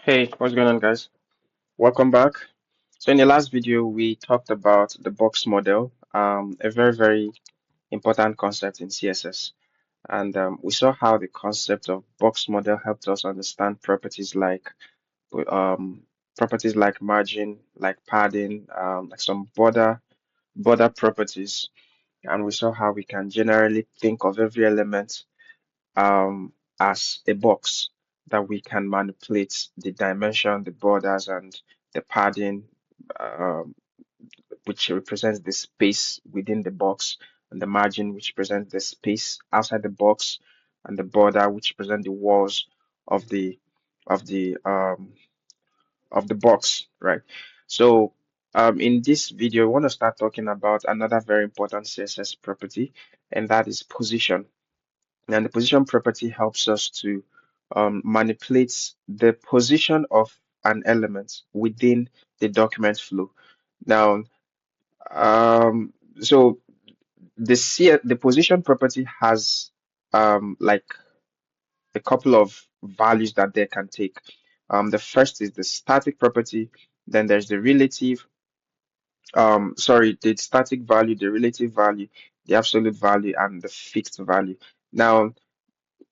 Hey, what's going on, guys? Welcome back. So in the last video, we talked about the box model, a very important concept in CSS. And we saw how the concept of box model helped us understand um, properties like margin, like padding, like some border properties. And we saw how we can generally think of every element as a box that we can manipulate the dimension, the borders, and the padding, um, which represents the space within the box, and the margin, which represents the space outside the box, and the border, which represents the walls of the of the um, of the box, right? So in this video, we want to start talking about another very important CSS property, and that is position. And the position property helps us to manipulate the position of an element within the document flow. Now, so the position property has like a couple of values that they can take. The first is the static property, then there's the relative, sorry, the static value, the relative value, the absolute value, and the fixed value. Now,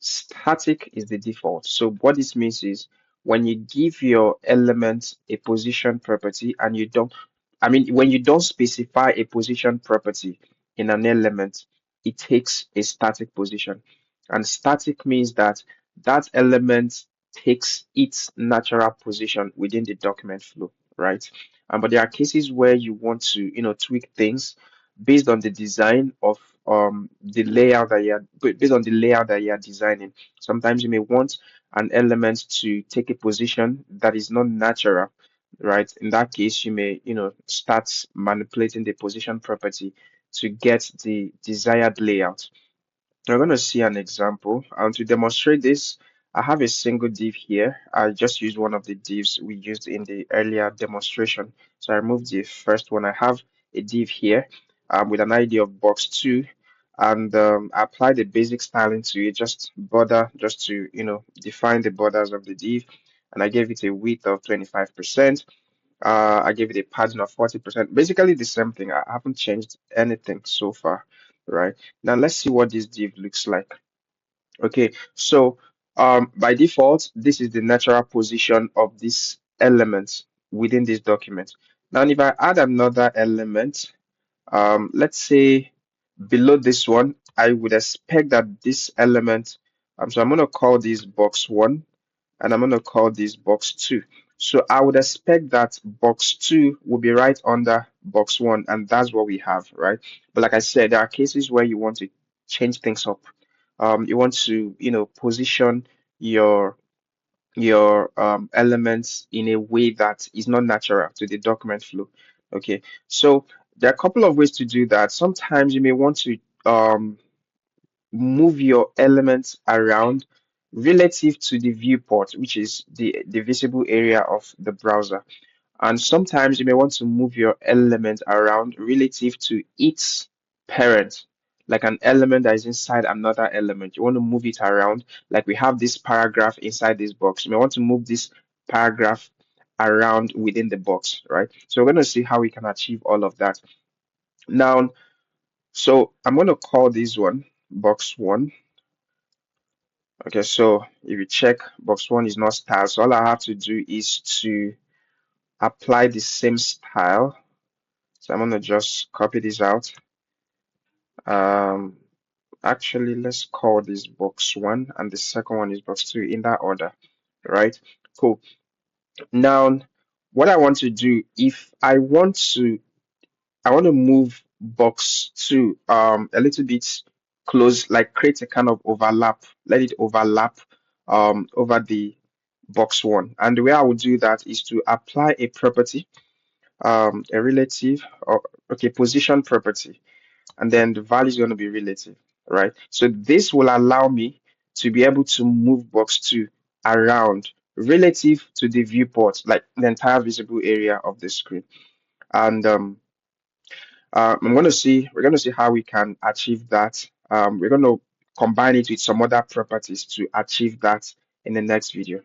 static is the default. So what this means is when you give your element a position property and you don't, I mean, when you don't specify a position property in an element, it takes a static position. And static means that that element takes its natural position within the document flow, right? But there are cases where you want to, tweak things based on the design of the layout that based on the layout that you are designing. Sometimes you may want an element to take a position that is not natural, right? In that case, you may, start manipulating the position property to get the desired layout. We're going to see an example. And to demonstrate this, I have a single div here. I just used one of the divs we used in the earlier demonstration. So I removed the first one. I have a div here with an ID of box2, and I applied the basic styling to it, just border, just to, define the borders of the div. And I gave it a width of 25%. I gave it a padding of 40%. Basically the same thing. I haven't changed anything so far, right? Now let's see what this div looks like. Okay, so by default, this is the natural position of this element within this document. Now, if I add another element, let's say below this one, I would expect that this element, so I'm going to call this box 1 and I'm going to call this box 2. So I would expect that box 2 will be right under box 1, and that's what we have, right? But like I said, there are cases where you want to change things up. You want to, position your elements in a way that is not natural to the document flow. Okay, so there are a couple of ways to do that. Sometimes you may want to move your elements around relative to the viewport, which is the visible area of the browser. And sometimes you may want to move your element around relative to its parent, like an element that is inside another element. You want to move it around, like we have this paragraph inside this box. You may want to move this paragraph around within the box, right? So we're going to see how we can achieve all of that. Now, so I'm going to call this one box 1. Okay, so if you check, box 1 is not styled. So all I have to do is to apply the same style. So I'm gonna just copy this out. Um, Actually, let's call this box 1 and the second one is box 2 in that order, right? Cool. Now, what I want to do, if I want to move box 2 a little bit close, like create a kind of overlap, let it overlap over the box 1. And the way I would do that is to apply a property, a relative, or okay, position property, and then the value is going to be relative, right? So this will allow me to be able to move box 2 around relative to the viewport, like the entire visible area of the screen. And we're going to see how we can achieve that. We're going to combine it with some other properties to achieve that in the next video.